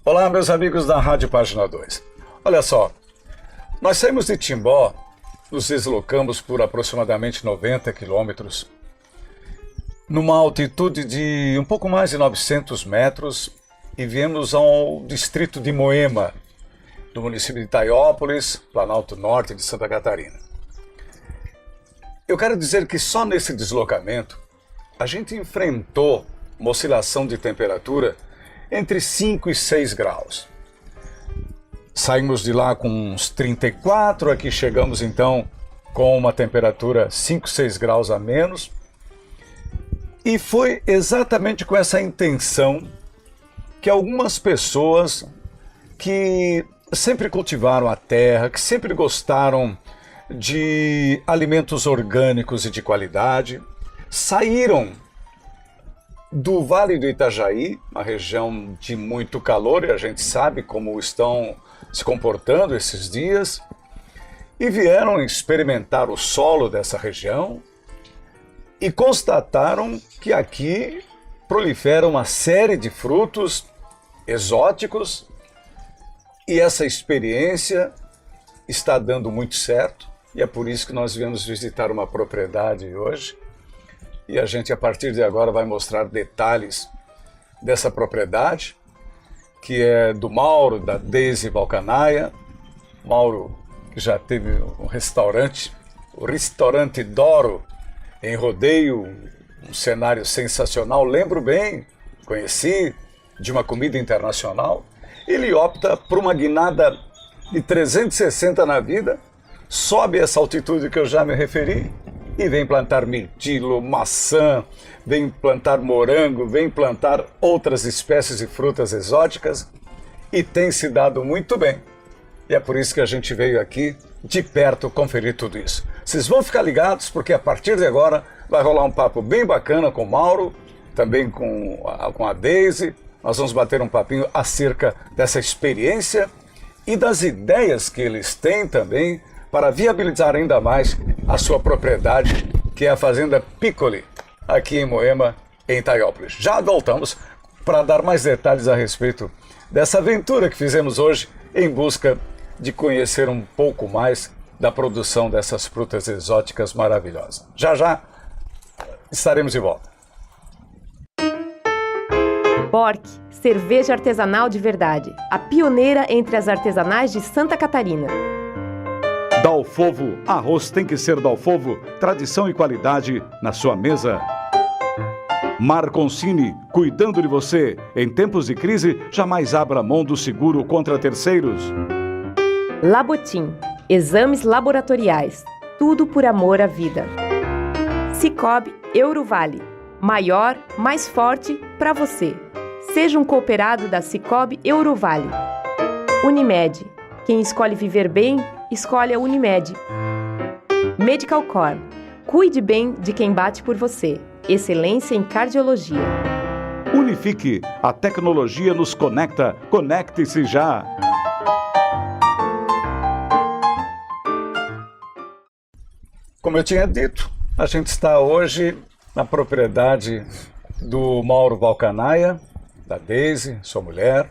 Olá, meus amigos da Rádio Página 2. Olha só, nós saímos de Timbó, nos deslocamos por aproximadamente 90 quilômetros, numa altitude de um pouco mais de 900 metros, e viemos ao distrito de Moema, do município de Itaiópolis, Planalto Norte de Santa Catarina. Eu quero dizer que só nesse deslocamento a gente enfrentou uma oscilação de temperatura entre 5 e 6 graus. Saímos de lá com uns 34, aqui chegamos então com uma temperatura 5, 6 graus a menos. E foi exatamente com essa intenção que algumas pessoas que sempre cultivaram a terra, que sempre gostaram de alimentos orgânicos e de qualidade, saíram do Vale do Itajaí, uma região de muito calor, e a gente sabe como estão se comportando esses dias, e vieram experimentar o solo dessa região e constataram que aqui prolifera uma série de frutos exóticos, e essa experiência está dando muito certo, e é por isso que nós viemos visitar uma propriedade hoje. E a gente, a partir de agora, vai mostrar detalhes dessa propriedade, que é do Mauro, da Deise Valcanaia. Mauro, que já teve um restaurante, o Restaurante Doro, em Rodeio, um cenário sensacional. Lembro bem, conheci, de uma comida internacional. Ele opta por uma guinada de 360 na vida, sobe essa altitude que eu já me referi, e vem plantar mirtilo, maçã, vem plantar morango, vem plantar outras espécies de frutas exóticas, e tem se dado muito bem. E é por isso que a gente veio aqui de perto conferir tudo isso. Vocês vão ficar ligados, porque a partir de agora vai rolar um papo bem bacana com o Mauro, também com a Deise. Nós vamos bater um papinho acerca dessa experiência e das ideias que eles têm também para viabilizar ainda mais a sua propriedade, que é a Fazenda Piccoli, aqui em Moema, em Itaiópolis. Já voltamos para dar mais detalhes a respeito dessa aventura que fizemos hoje em busca de conhecer um pouco mais da produção dessas frutas exóticas maravilhosas. Já já estaremos de volta. Bork, cerveja artesanal de verdade, a pioneira entre as artesanais de Santa Catarina. Dalfovo, arroz tem que ser Dalfovo, tradição e qualidade na sua mesa. Marconcini, cuidando de você. Em tempos de crise, jamais abra mão do seguro contra terceiros. Labotim, exames laboratoriais, tudo por amor à vida. Cicobi Eurovale, maior, mais forte para você. Seja um cooperado da Cicobi Eurovale. Unimed, quem escolhe viver bem, escolhe a Unimed. Medical Core, cuide bem de quem bate por você. Excelência em cardiologia. Unifique, a tecnologia nos conecta. Conecte-se já. Como eu tinha dito, a gente está hoje na propriedade do Mauro Valcanaia, da Deise, sua mulher,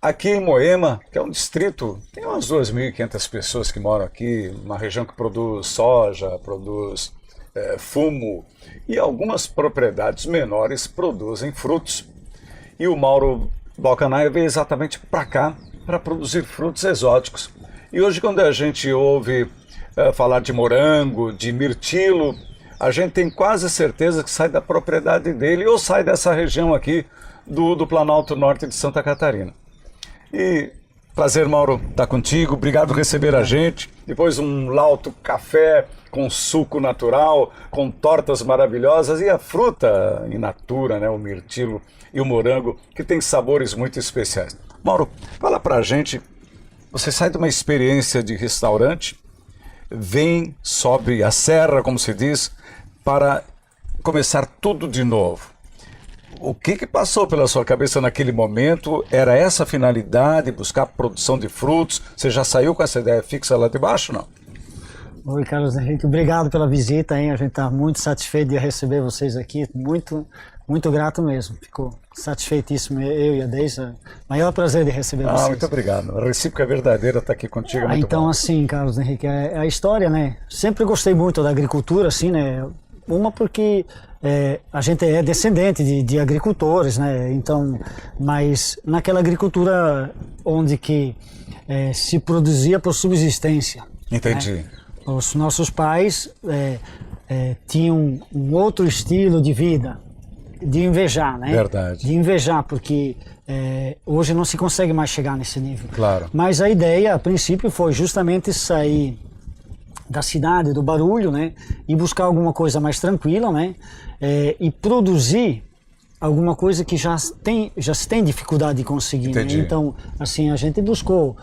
aqui em Moema, que é um distrito, tem umas 2.500 pessoas que moram aqui, uma região que produz soja, produz fumo, e algumas propriedades menores produzem frutos. E o Mauro Valcanaia veio exatamente para cá, para produzir frutos exóticos. E hoje, quando a gente ouve falar de morango, de mirtilo, a gente tem quase certeza que sai da propriedade dele ou sai dessa região aqui do Planalto Norte de Santa Catarina. E prazer, Mauro, estar contigo. Obrigado por receber a gente. Depois um lauto café com suco natural, com tortas maravilhosas e a fruta in natura, né, o mirtilo e o morango, que tem sabores muito especiais. Mauro, fala pra gente, você sai de uma experiência de restaurante, vem, sobe a serra, como se diz, para começar tudo de novo. O que passou pela sua cabeça naquele momento? Era essa a finalidade, buscar produção de frutos? Você já saiu com essa ideia fixa lá de baixo, não? Oi, Carlos Henrique, obrigado pela visita, hein? A gente está muito satisfeito de receber vocês aqui, muito Muito grato mesmo. Fico satisfeitíssimo, eu e a Deise. Maior prazer de receber vocês. Muito obrigado. A recíproca verdadeira está aqui contigo. É muito então, bom. assim, Carlos Henrique, a história, né? Sempre gostei muito da agricultura, assim, né? Uma porque a gente é descendente de agricultores, né? Então, mas naquela agricultura onde que se produzia por subsistência. Entendi. Né? Os nossos pais tinham um outro estilo de vida, de invejar, né? Verdade. De invejar, porque hoje não se consegue mais chegar nesse nível. Claro. Mas a ideia, a princípio, foi justamente sair da cidade, do barulho, né? E buscar alguma coisa mais tranquila, né? E produzir alguma coisa que já se tem dificuldade de conseguir. Né? Então, assim, a gente buscou,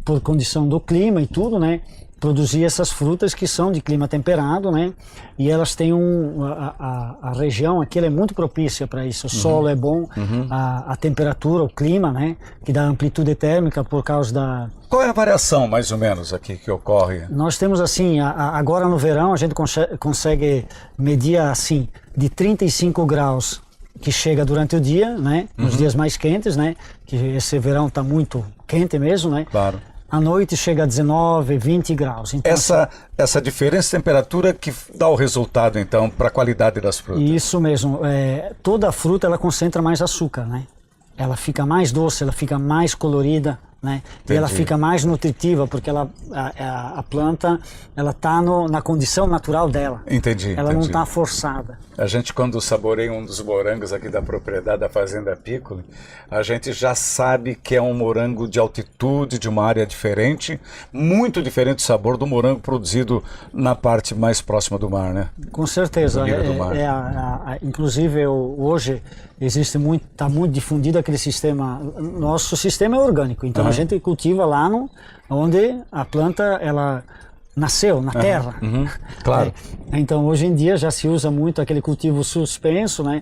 por condição do clima e tudo, né? Produzir essas frutas que são de clima temperado, né? E elas têm a região aqui ela é muito propícia para isso. O solo é bom, a temperatura, o clima, né? Que dá amplitude térmica por causa da... Qual é a variação, mais ou menos, aqui que ocorre? Nós temos, assim, agora no verão a gente consegue medir, assim, de 35 graus que chega durante o dia, né? Nos dias mais quentes, né? Que esse verão está muito quente mesmo, né? Claro. À noite chega a 19, 20 graus. Então, essa diferença de temperatura que dá o resultado, então, para a qualidade das frutas? Isso mesmo. Toda a fruta, ela concentra mais açúcar, né? Ela fica mais doce, ela fica mais colorida, né? E ela fica mais nutritiva, porque a planta ela está na condição natural dela. Entendi. Ela não está forçada. A gente, quando saboreia um dos morangos aqui da propriedade da Fazenda Piccoli, a gente já sabe que é um morango de altitude, de uma área diferente, muito diferente do sabor do morango produzido na parte mais próxima do mar, né? Com certeza. Do mar. Inclusive, hoje existe está muito difundido aquele sistema. Nosso sistema é orgânico, então a gente cultiva lá onde a planta ela nasceu, na terra. Claro. Então hoje em dia já se usa muito aquele cultivo suspenso, né?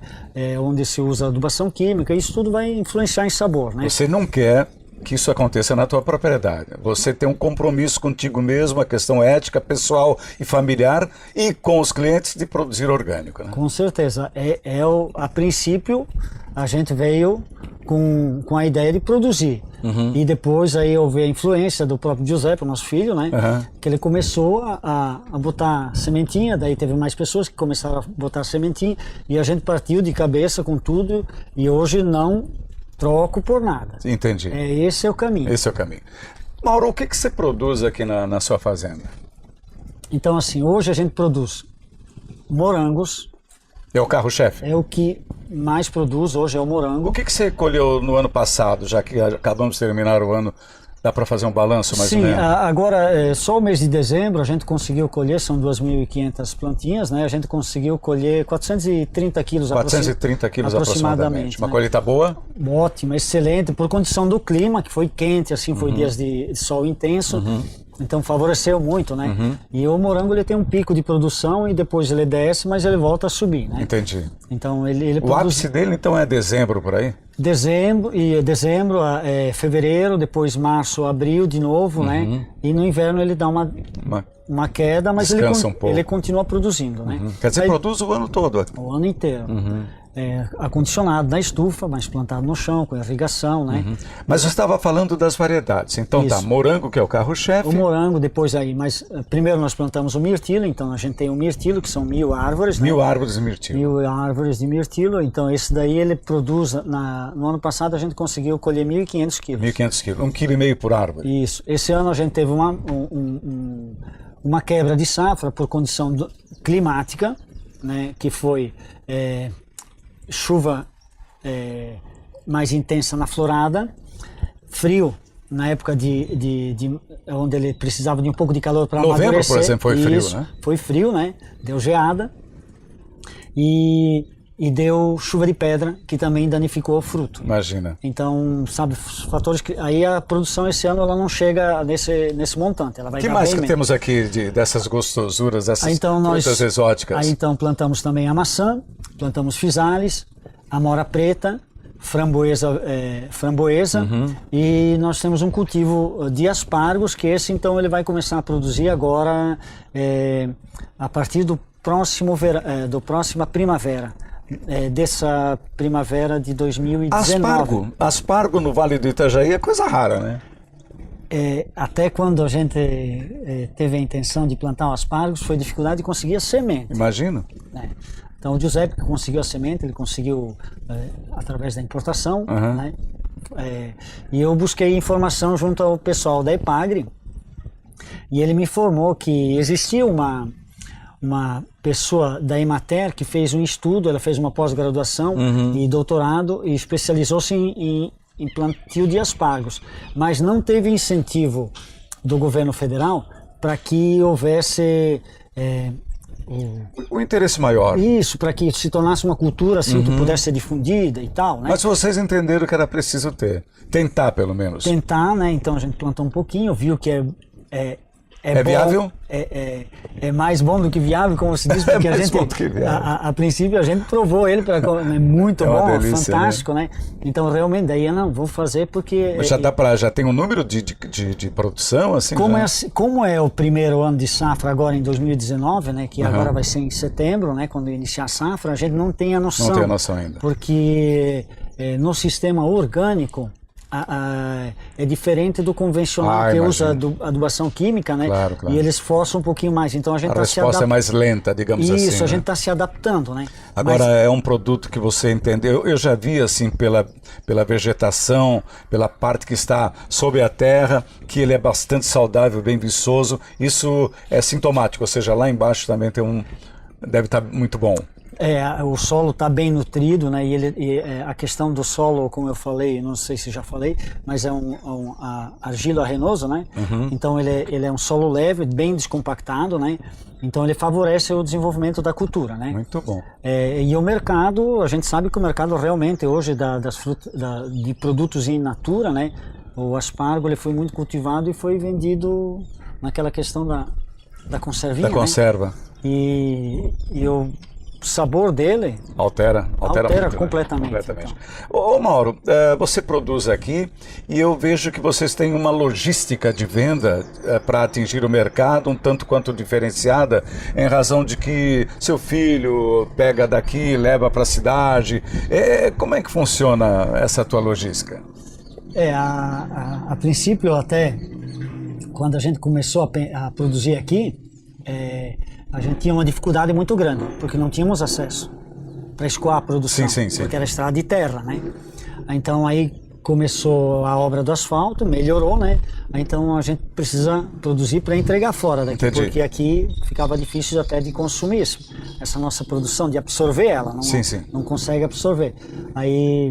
Onde se usa adubação química, isso tudo vai influenciar em sabor, né? Você não quer que isso aconteça na tua propriedade. Você tem um compromisso contigo mesmo, a questão ética, pessoal e familiar, e com os clientes de produzir orgânico, né? Com certeza. A princípio, a gente veio com a ideia de produzir. E depois aí houve a influência do próprio Giuseppe, o nosso filho, né? Que ele começou a botar sementinha, daí teve mais pessoas que começaram a botar sementinha, e a gente partiu de cabeça com tudo, e hoje não troco por nada. Entendi. Esse é o caminho. Esse é o caminho. Mauro, o que você produz aqui na sua fazenda? Então, assim, hoje a gente produz morangos. É o carro-chefe? É o que mais produz hoje, é o morango. O que você colheu no ano passado, já que acabamos de terminar o ano? Dá para fazer um balanço mais ou menos? Sim, agora só o mês de dezembro a gente conseguiu colher, são 2.500 plantinhas, né? A gente conseguiu colher 430 quilos 430 quilos aproximadamente. Uma colheita boa? Ótima, excelente, por condição do clima, que foi quente, assim, foi dias de sol intenso. Então favoreceu muito, né? E o morango ele tem um pico de produção e depois ele desce, mas ele volta a subir, né? Entendi. Então ele o ápice dele então é dezembro por aí? Dezembro, fevereiro, depois março, abril de novo, né? E no inverno ele dá uma queda, mas ele continua produzindo, né? Quer dizer, produz o ano todo? O ano inteiro. Acondicionado na estufa, mas plantado no chão, com irrigação, né? Mas você estava falando das variedades. Então Isso. tá, morango que é o carro-chefe. O morango, depois aí, mas primeiro nós plantamos o mirtilo, então a gente tem o mirtilo, que são 1.000 árvores. 1.000 árvores de mirtilo. 1.000 árvores de mirtilo, então esse daí ele produz, no ano passado a gente conseguiu colher 1.500 quilos. 1.500 quilos, 1,5 kg por árvore. Isso, esse ano a gente teve uma quebra de safra por condição climática, né, que foi chuva mais intensa na florada, frio na época onde ele precisava de um pouco de calor para amadurecer. Novembro, por exemplo, foi frio, né? Foi frio, né? Deu geada e deu chuva de pedra, que também danificou o fruto. Imagina. Então, sabe, fatores que... Aí a produção esse ano ela não chega nesse montante. Ela vai que dar mais bem que menos. temos aqui dessas gostosuras, dessas frutas exóticas? Aí então plantamos também a maçã, plantamos fisales, amora preta, framboesa, e nós temos um cultivo de aspargos, que esse então ele vai começar a produzir agora a partir do próxima primavera. dessa primavera de 2019. Aspargo no Vale do Itajaí é coisa rara, né? Até quando a gente teve a intenção de plantar o aspargos, foi dificuldade de conseguir a semente. Imagino. Né? Então o Giuseppe que conseguiu a semente, ele conseguiu através da importação, né? E eu busquei informação junto ao pessoal da Epagri, e ele me informou que existia uma pessoa da Emater que fez um estudo, ela fez uma pós-graduação e doutorado e especializou-se em plantio de aspargos, mas não teve incentivo do governo federal para que houvesse o interesse maior. Isso, para que se tornasse uma cultura assim que pudesse ser difundida e tal, né? Mas vocês entenderam que era preciso tentar pelo menos. Tentar, né? Então a gente plantou um pouquinho, viu que é bom, viável? É mais bom do que viável, como se diz, porque a princípio a gente provou ele, é muito bom, delícia, fantástico, né? Então realmente daí eu não vou fazer porque... Mas já tem um número de produção, assim? Como é o primeiro ano de safra agora em 2019, né? Que agora vai ser em setembro, né? Quando iniciar a safra, a gente não tem a noção. Não tem a noção ainda. Porque no sistema orgânico, é diferente do convencional que usa adubação química, né? Claro. E eles forçam um pouquinho mais. Então a gente a resposta é mais lenta, digamos assim. Isso, a gente está se adaptando, né? Agora é um produto que você entendeu. Eu já vi assim pela vegetação, pela parte que está sob a terra, que ele é bastante saudável, bem viçoso. Isso é sintomático, ou seja, lá embaixo também deve estar muito bom. O solo está bem nutrido, né? A questão do solo, como eu falei, não sei se já falei, mas é a argila arenosa, né? Então ele é um solo leve, bem descompactado, né? Então ele favorece o desenvolvimento da cultura, né? Muito bom. E o mercado, a gente sabe que o mercado realmente hoje de produtos in natura, né? O aspargo ele foi muito cultivado e foi vendido naquela questão da conservinha, da conserva. Né? E o sabor dele altera muito, completamente. Né? Completamente. Ô Mauro, você produz aqui e eu vejo que vocês têm uma logística de venda para atingir o mercado um tanto quanto diferenciada, em razão de que seu filho pega daqui e leva para a cidade. Como é que funciona essa tua logística? A princípio, até quando a gente começou a produzir aqui, a gente tinha uma dificuldade muito grande, porque não tínhamos acesso para escoar a produção, sim. porque era estrada de terra, né? Então aí começou a obra do asfalto, melhorou, né? Então a gente precisa produzir para entregar fora daqui. Entendi. Porque aqui ficava difícil até de consumir essa nossa produção, de absorver ela, não consegue absorver. Aí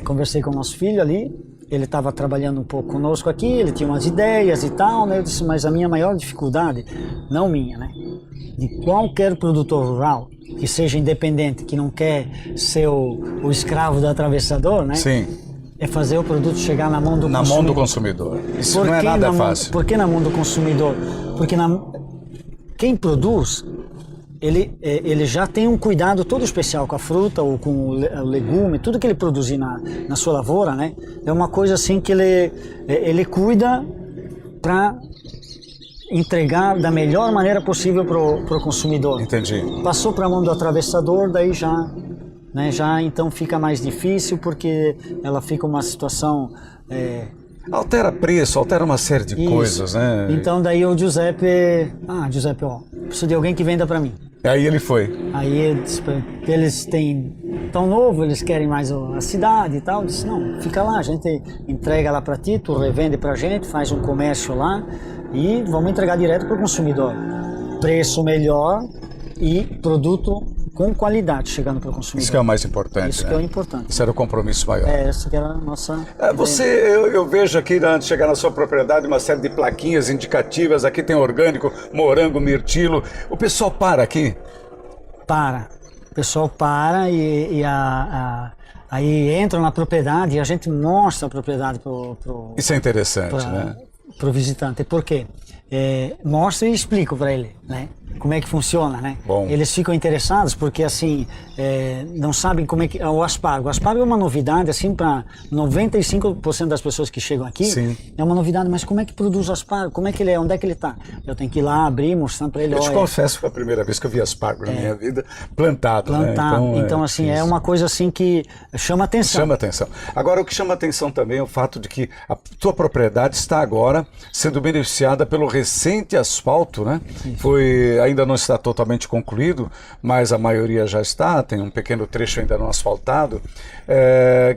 conversei com o nosso filho ali, ele estava trabalhando um pouco conosco aqui, ele tinha umas ideias e tal, né? Eu disse, mas a minha maior dificuldade, não minha, né? De qualquer produtor rural que seja independente, que não quer ser o escravo do atravessador, né? Sim. É fazer o produto chegar na mão do consumidor. Na mão do consumidor. Isso não é nada fácil. Por que na mão do consumidor? Porque quem produz, ele já tem um cuidado todo especial com a fruta ou com o legume, tudo que ele produzir na sua lavoura, né? É uma coisa assim que ele cuida para entregar da melhor maneira possível pro consumidor. Entendi. Passou para a mão do atravessador, daí já então fica mais difícil, porque ela fica uma situação... altera preço, altera uma série de coisas, né? Então daí o Giuseppe, preciso de alguém que venda para mim. Aí ele foi. Aí eles tão novo, eles querem mais a cidade e tal. Eu disse, não, fica lá, a gente entrega lá para ti, tu revende pra gente, faz um comércio lá e vamos entregar direto pro consumidor. Preço melhor e produto com qualidade chegando para o consumidor. Isso que é o mais importante. Isso que é o importante. Isso era o compromisso maior. Essa que era a nossa... Eu vejo aqui, antes de chegar na sua propriedade, uma série de plaquinhas indicativas. Aqui tem orgânico, morango, mirtilo. O pessoal para aqui? Para. O pessoal para aí entra na propriedade e a gente mostra a propriedade Isso é interessante, né? Para o visitante. Por quê? Mostra e explico para ele, né? como é que funciona, né? Bom. Eles ficam interessados porque assim não sabem como é que é o aspargo. O aspargo é uma novidade assim para 95% das pessoas que chegam aqui. Sim. É uma novidade, mas como é que produz o aspargo? Como é que ele é? Onde é que ele está? Eu tenho que ir lá abrir, mostrar para ele. Eu te olha, confesso que foi a primeira vez que eu vi aspargo na minha vida plantado. Né? Então assim é uma coisa assim que chama atenção. Chama atenção. Agora, o que chama atenção também é o fato de que a tua propriedade está agora sendo beneficiada pelo recente asfalto, né? Ainda não está totalmente concluído, mas a maioria já está, tem um pequeno trecho ainda não asfaltado,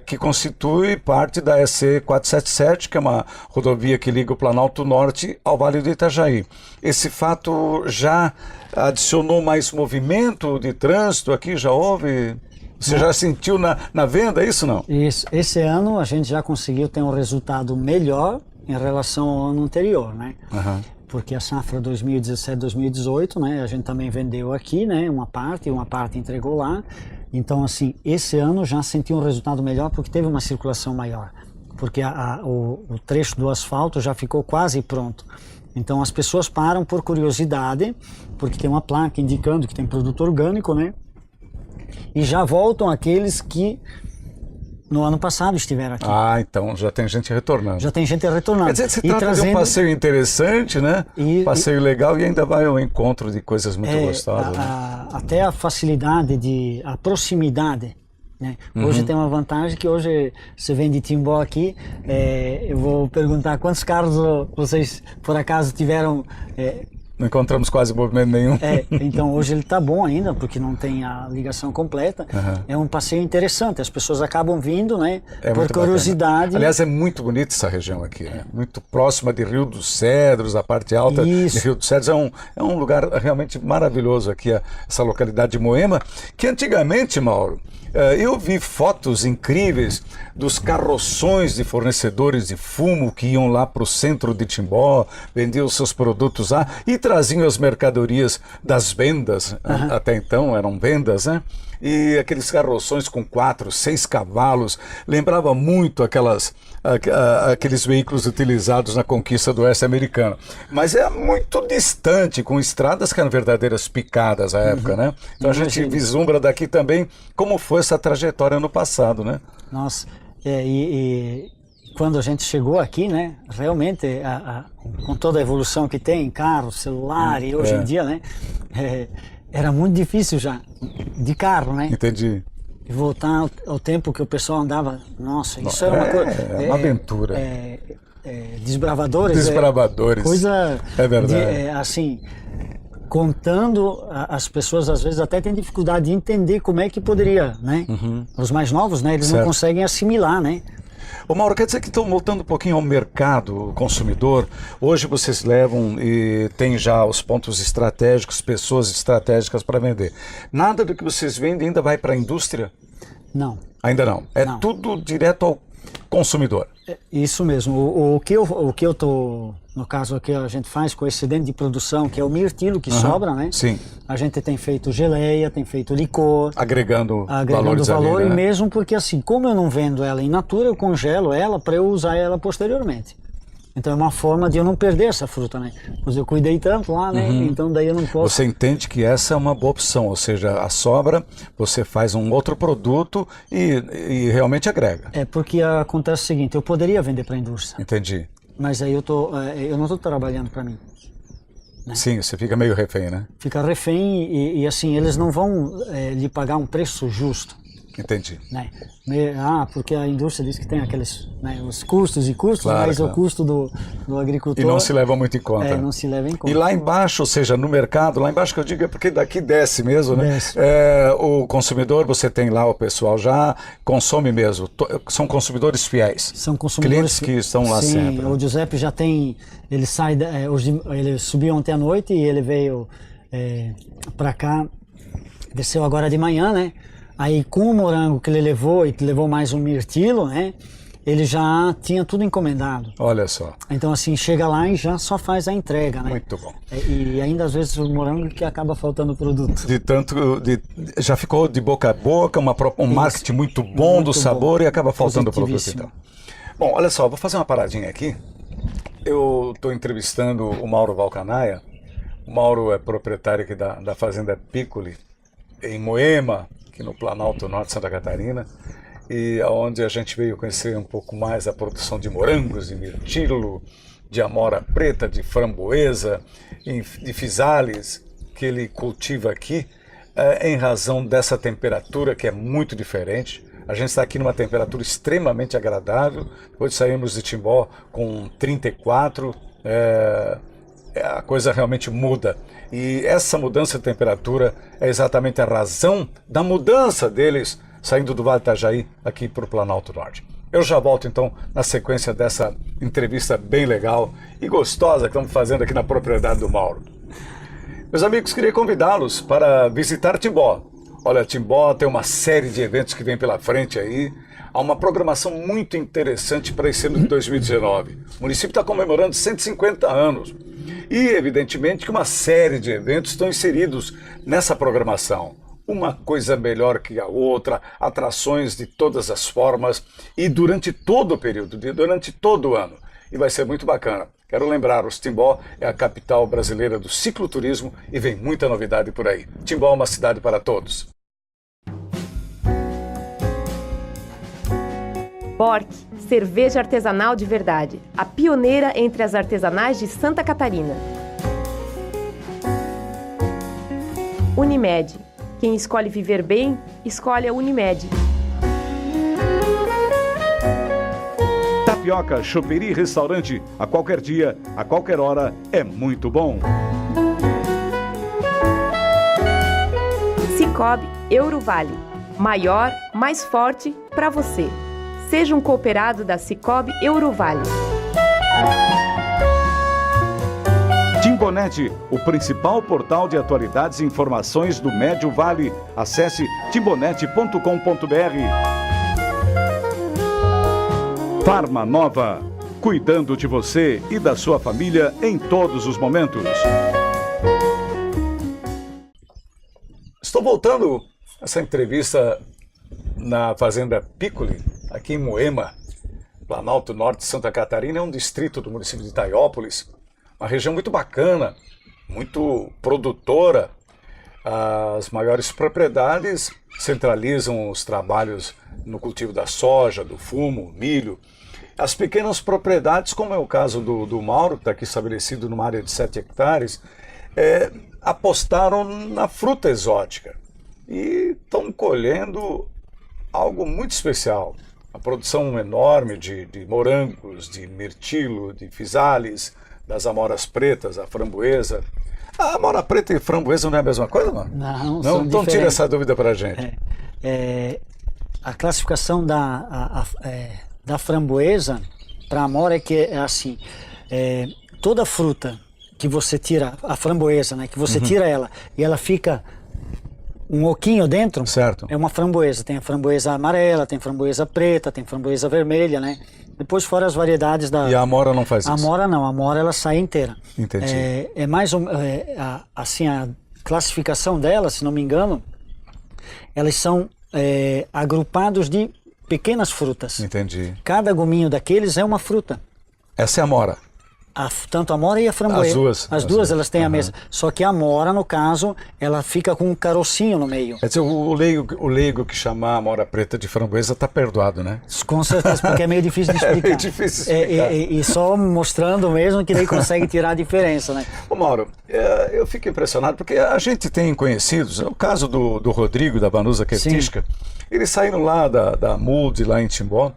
que constitui parte da SC 477, que é uma rodovia que liga o Planalto Norte ao Vale do Itajaí. Esse fato já adicionou mais movimento de trânsito aqui? Já houve? Você já sentiu na venda, isso não? Isso. Esse ano a gente já conseguiu ter um resultado melhor em relação ao ano anterior, né? Uhum. Porque a safra 2017-2018, né, a gente também vendeu aqui, né, uma parte entregou lá. Então, assim, esse ano já senti um resultado melhor porque teve uma circulação maior. Porque o trecho do asfalto já ficou quase pronto. Então, as pessoas param por curiosidade, porque tem uma placa indicando que tem produto orgânico, né? E já voltam aqueles que no ano passado estiveram aqui. Ah, então já tem gente retornando. Já tem gente retornando. Quer dizer, se trata de um passeio interessante, né? Passeio legal e ainda vai ao encontro de coisas muito gostosas. Até a facilidade, a proximidade. Né? Hoje tem uma vantagem que hoje você vem de Timbó aqui, eu vou perguntar quantos carros vocês por acaso tiveram... Não encontramos quase movimento nenhum. Então hoje ele está bom ainda, porque não tem a ligação completa. É um passeio interessante, as pessoas acabam vindo, né? Por curiosidade. Bacana. Aliás, é muito bonita essa região aqui, né? Muito próxima de Rio dos Cedros, a parte alta de Rio dos Cedros. É um lugar realmente maravilhoso aqui, essa localidade de Moema, que antigamente, Mauro, eu vi fotos incríveis dos carroções de fornecedores de fumo que iam lá para o centro de Timbó, vendiam seus produtos lá e traziam as mercadorias das vendas, até então eram vendas, né? E aqueles carroções com 4, 6 cavalos, lembrava muito aqueles veículos utilizados na conquista do oeste americano. Mas é muito distante, com estradas que eram verdadeiras picadas à época, né? Então a gente vislumbra daqui também como foi essa trajetória no passado, né? Nossa, e quando a gente chegou aqui, né, realmente, com toda a evolução que tem, carro, celular e hoje em dia, né, era muito difícil já, de carro, né? Entendi. E voltar ao tempo que o pessoal andava, nossa, isso era uma coisa... É uma aventura. Desbravadores. Desbravadores. Coisa... É verdade. Assim, contando, as pessoas às vezes até têm dificuldade de entender como é que poderia, né? Os mais novos, né, eles não conseguem assimilar, né? Ô Mauro, quer dizer que estão voltando um pouquinho ao mercado consumidor. Hoje vocês levam e tem já os pontos estratégicos, pessoas estratégicas para vender. Nada do que vocês vendem ainda vai para a indústria? Não. Ainda não. Não. Tudo direto ao consumidor. Isso mesmo. O que eu tô, no caso aqui a gente faz com excedente de produção, que é o mirtilo que sobra, né? Sim. A gente tem feito geleia, tem feito licor. Agregando valor ali, e né? mesmo porque assim, como eu não vendo ela in natura, eu congelo ela para eu usar ela posteriormente. Então é uma forma de eu não perder essa fruta, né? Pois eu cuidei tanto lá, né? Então daí eu não posso... Você entende que essa é uma boa opção, ou seja, a sobra, você faz um outro produto e realmente agrega. Porque acontece o seguinte, eu poderia vender para a indústria. Entendi. Mas aí eu não estou trabalhando para mim. Né? Sim, você fica meio refém, né? Fica refém e assim, eles não vão lhe pagar um preço justo. Entendi. Né? Porque a indústria diz que tem aqueles, né, os custos e custos, Claro, mas claro. o custo do agricultor... E não se leva muito em conta. Não se leva em conta. E lá embaixo, ou seja, no mercado, lá embaixo que eu digo é porque daqui desce mesmo, né? Desce. O consumidor, você tem lá o pessoal já consome mesmo, são consumidores fiéis. São consumidores... Clientes que estão lá Sim, sempre. o Giuseppe já tem... Ele sai... ele subiu ontem à noite e ele veio para cá, desceu agora de manhã, né? Aí com o morango que ele levou e que levou mais um mirtilo, né? Ele já tinha tudo encomendado. Olha só. Então assim, chega lá e já só faz a entrega, né? Muito bom. E ainda às vezes o morango que acaba faltando o produto. Já ficou de boca a boca, um marketing muito bom Muito do sabor bom. e acaba faltando o produto Positivíssimo. então. Bom, olha só, vou fazer uma paradinha aqui. Eu estou entrevistando o Mauro Valcanaia, O Mauro é proprietário aqui da Fazenda Piccoli, em Moema, aqui no Planalto Norte de Santa Catarina, e onde a gente veio conhecer um pouco mais a produção de morangos, de mirtilo, de amora preta, de framboesa, de fisales, que ele cultiva aqui, em razão dessa temperatura que é muito diferente. A gente está aqui numa temperatura extremamente agradável. Hoje saímos de Timbó com 34, a coisa realmente muda. E essa mudança de temperatura é exatamente a razão da mudança deles saindo do Vale do Itajaí aqui para o Planalto Norte. Eu já volto então na sequência dessa entrevista bem legal e gostosa que estamos fazendo aqui na propriedade do Mauro. Meus amigos, queria convidá-los para visitar Timbó. Olha, Timbó tem uma série de eventos que vem pela frente aí. Há uma programação muito interessante para esse ano de 2019. O município está comemorando 150 anos. E, evidentemente, que uma série de eventos estão inseridos nessa programação. Uma coisa melhor que a outra, atrações de todas as formas e durante todo o período, durante todo o ano. E vai ser muito bacana. Quero lembrar, Timbó é a capital brasileira do cicloturismo e vem muita novidade por aí. Timbó é uma cidade para todos. Bork, cerveja artesanal de verdade. A pioneira entre as artesanais de Santa Catarina. Unimed. Quem escolhe viver bem, escolhe a Unimed. Tapioca, choperia e restaurante, a qualquer dia, a qualquer hora, é muito bom. Sicoob Eurovale. Maior, mais forte para você. Seja um cooperado da Sicoob Eurovale. Timbonet, o principal portal de atualidades e informações do Médio Vale. Acesse timbonet.com.br. Farma Nova, cuidando de você e da sua família em todos os momentos. Estou voltando essa entrevista na Fazenda Piccoli, aqui em Moema, Planalto Norte de Santa Catarina. É um distrito do município de Itaiópolis, uma região muito bacana, muito produtora. As maiores propriedades centralizam os trabalhos no cultivo da soja, do fumo, milho. As pequenas propriedades, como é o caso do Mauro, que está aqui estabelecido numa área de 7 hectares, apostaram na fruta exótica e estão colhendo algo muito especial. A produção enorme de morangos, de mirtilo, de fisales, das amoras pretas, a framboesa. A amora preta e framboesa não é a mesma coisa, não? Não, Não, então tira essa dúvida para a gente. A classificação da framboesa para amora é que é assim, toda fruta que você tira, a framboesa, né, que você tira ela e ela fica um oquinho dentro, certo, é uma framboesa. Tem a framboesa amarela, tem framboesa preta, tem framboesa vermelha, né? Depois fora as variedades da... E a amora não faz isso? A amora não, a amora ela sai inteira. Entendi. Assim, a classificação dela, se não me engano, elas são agrupados de pequenas frutas. Entendi. Cada gominho daqueles é uma fruta. Essa é a amora? Tanto a amora e a framboesa. As duas elas têm a mesma. Só que a amora, no caso, ela fica com um carocinho no meio. Quer dizer, o leigo que chamar a amora preta de framboesa está perdoado, né? Com certeza, porque é meio difícil de explicar. É meio difícil de explicar. E só mostrando mesmo que daí consegue tirar a diferença, né? Ô Mauro, eu fico impressionado porque a gente tem conhecidos, o caso do Rodrigo, da Vanusa Quietística, eles saíram lá da MUD, lá em Timbó,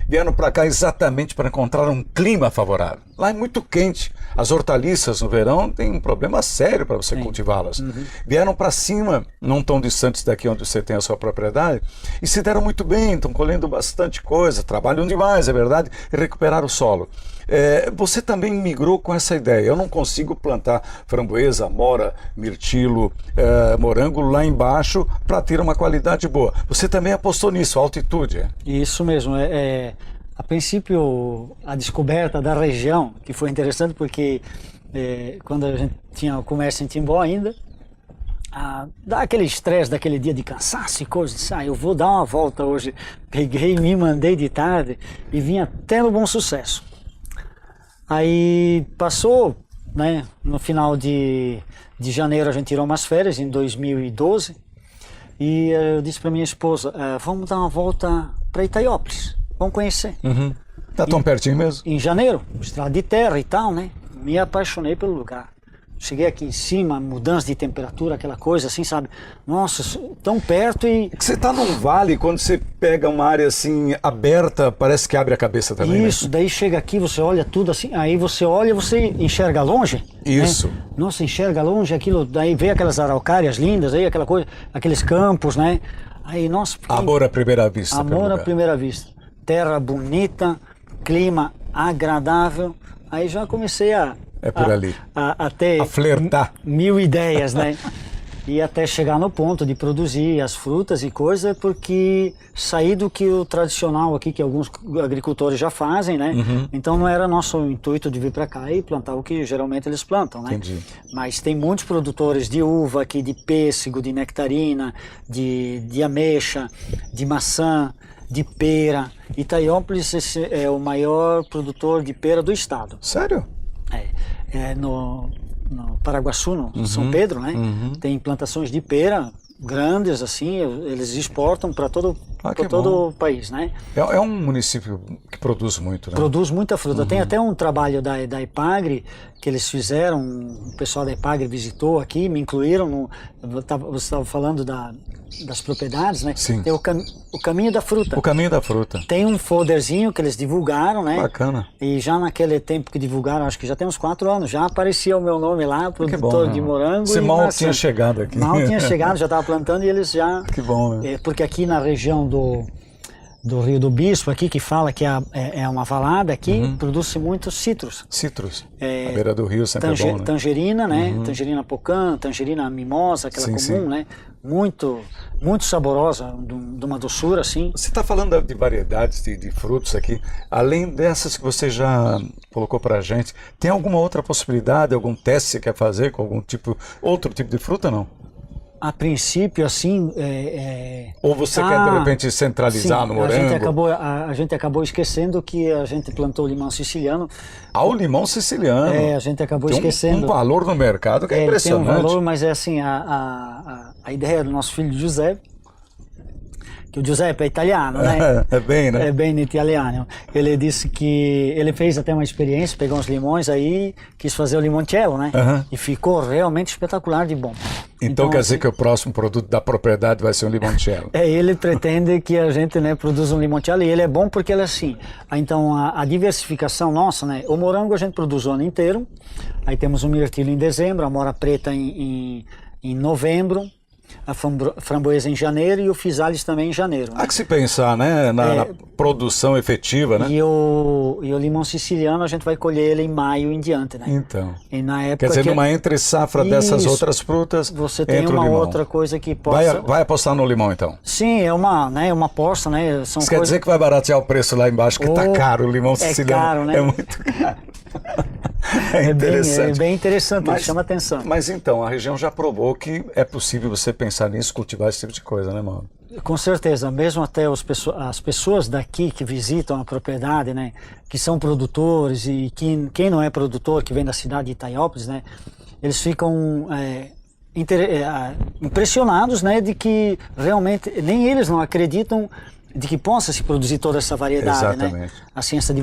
vieram para cá exatamente para encontrar um clima favorável. Lá é muito quente. As hortaliças no verão têm um problema sério para você cultivá-las. Vieram para cima, não tão distantes daqui onde você tem a sua propriedade, e se deram muito bem, estão colhendo bastante coisa, trabalham demais, é verdade, e recuperaram o solo. Você também migrou com essa ideia. Eu não consigo plantar framboesa, amora, mirtilo, morango lá embaixo para ter uma qualidade boa. Você também apostou nisso, altitude. Isso mesmo. A princípio, a descoberta da região, que foi interessante porque quando a gente tinha o comércio em Timbó ainda, dá aquele estresse daquele dia de cansaço e coisas, eu vou dar uma volta hoje. Peguei, me mandei de tarde e vim até no Bom Sucesso. Aí passou né? No final de janeiro a gente tirou umas férias, em 2012, e eu disse para minha esposa, vamos dar uma volta para Itaiópolis, vamos conhecer. Tá tão pertinho mesmo? Em janeiro, estrada de terra e tal, né? Me apaixonei pelo lugar. Cheguei aqui em cima, mudança de temperatura, aquela coisa assim, sabe? Nossa, tão perto e... Você tá num vale, quando você pega uma área assim aberta, parece que abre a cabeça também, Isso, daí chega aqui, você olha tudo assim, aí você olha, você enxerga longe. Isso. Né? Nossa, enxerga longe aquilo, daí vê aquelas araucárias lindas, aí aquela coisa, aqueles campos, né? Aí, nossa... Amor à primeira vista. Amor à primeira vista. Terra bonita, clima agradável, aí já comecei a por ali. A ter A flertar. mil ideias, né? E até chegar no ponto de produzir as frutas e coisas, porque sair do que o tradicional aqui, que alguns agricultores já fazem, né? Então não era nosso intuito de vir para cá e plantar o que geralmente eles plantam, né? Entendi. Mas tem muitos produtores de uva aqui, de pêssego, de nectarina, de ameixa, de maçã, de pera. Itaiópolis é o maior produtor de pera do estado. Sério? No Paraguaçu, no São Pedro, né? Tem plantações de pera grandes, assim, eles exportam para todo o país, né? É um município que produz muito, né? Produz muita fruta. Tem até um trabalho da Epagre que eles fizeram, o pessoal da Epagre visitou aqui, me incluíram, você estava falando das propriedades, né? Sim. Tem o caminho da fruta. O caminho da fruta. Tem um folderzinho que eles divulgaram, né? Bacana. E já naquele tempo que divulgaram, acho que já tem uns 4 anos, já aparecia o meu nome lá, produtor de morango. Você e mal maçã. tinha chegado aqui. Mal tinha chegado, já estava plantando e eles já... Que bom, né? Porque aqui na região do Rio do Bispo, aqui, que fala que é uma valada aqui, produz-se muitos citros. Citros. A beira do rio sempre é bom, né? Tangerina, né? Tangerina pocã, tangerina mimosa, aquela comum, né? Muito, muito saborosa, de uma doçura, assim. Você está falando de variedades de frutos aqui. Além dessas que você já colocou para a gente, tem alguma outra possibilidade, algum teste que você quer fazer com outro tipo de fruta, não? A princípio, assim... Ou você quer, de repente, centralizar no morango? A gente acabou esquecendo que a gente plantou limão siciliano. O limão siciliano. A gente acabou tem esquecendo. um valor no mercado que é impressionante. Tem um valor, mas é assim, a ideia do nosso filho Giuseppe, que o Giuseppe é italiano, né? É bem, né? É bem italiano. Ele disse que ele fez até uma experiência, pegou uns limões aí, quis fazer o limoncello, né? E ficou realmente espetacular de bom. Então quer dizer que o próximo produto da propriedade vai ser um limoncello? Ele pretende que a gente, né, produza um limoncello, e ele é bom porque ele é assim. Então a diversificação nossa, né? O morango a gente produz o ano inteiro, aí temos o mirtilo em dezembro, a mora preta em novembro, a framboesa em janeiro e o physalis também em janeiro. Né? Há que se pensar, né, na produção efetiva, né? E o limão siciliano a gente vai colher ele em maio em diante, né? Então, e na época quer dizer, numa entre-safra dessas outras frutas, você tem uma outra coisa que possa... Vai apostar no limão, então? Sim, é uma aposta, né? Isso quer dizer que vai baratear o preço lá embaixo, que tá caro, o limão siciliano. É caro, né? É muito caro. É interessante. É bem interessante, chama atenção. Mas então, a região já provou que é possível você pensar nisso, cultivar esse tipo de coisa, né, mano? Com certeza, mesmo até as pessoas daqui que visitam a propriedade, né, que são produtores, e quem não é produtor, que vem da cidade de Itaiópolis, né, eles ficam impressionados, né, de que realmente nem eles não acreditam de que possa se produzir toda essa variedade, exatamente, né? Assim, essa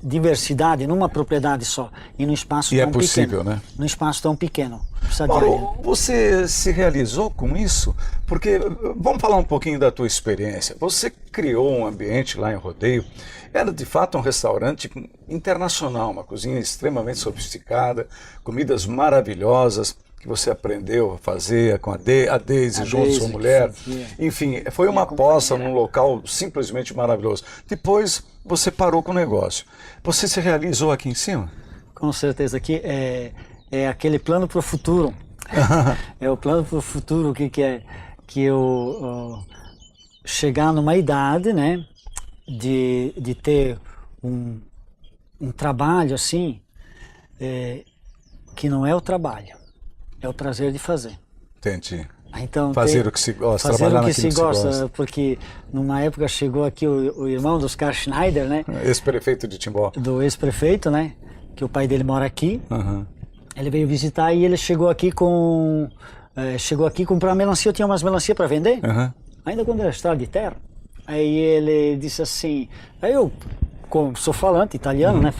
diversidade numa propriedade só e num espaço tão possível, pequeno, né? Num espaço tão pequeno. Mauro, você se realizou com isso? Porque vamos falar um pouquinho da tua experiência. Você criou um ambiente lá em Rodeio. Era de fato um restaurante internacional, uma cozinha extremamente sofisticada, comidas maravilhosas que você aprendeu a fazer com a Deise junto, sua mulher. Enfim, foi uma aposta num local simplesmente maravilhoso. Depois você parou com o negócio. Você se realizou aqui em cima? Com certeza, aqui é aquele plano para o futuro. É o plano para o futuro que é que eu chegar numa idade, né, de ter um trabalho assim, que não é o trabalho. É o prazer de fazer. Entendi. Então, fazer o que se gosta, fazer trabalhar o que se naquilo gosta, porque numa época chegou aqui o irmão do Oscar Schneider, né? Ex-prefeito de Timbó. Do ex-prefeito, né? Que o pai dele mora aqui. Ele veio visitar e ele chegou aqui comprar melancia. Eu tinha umas melancia para vender, ainda quando era estrada de terra. Aí ele disse assim, aí eu sou falante italiano, né?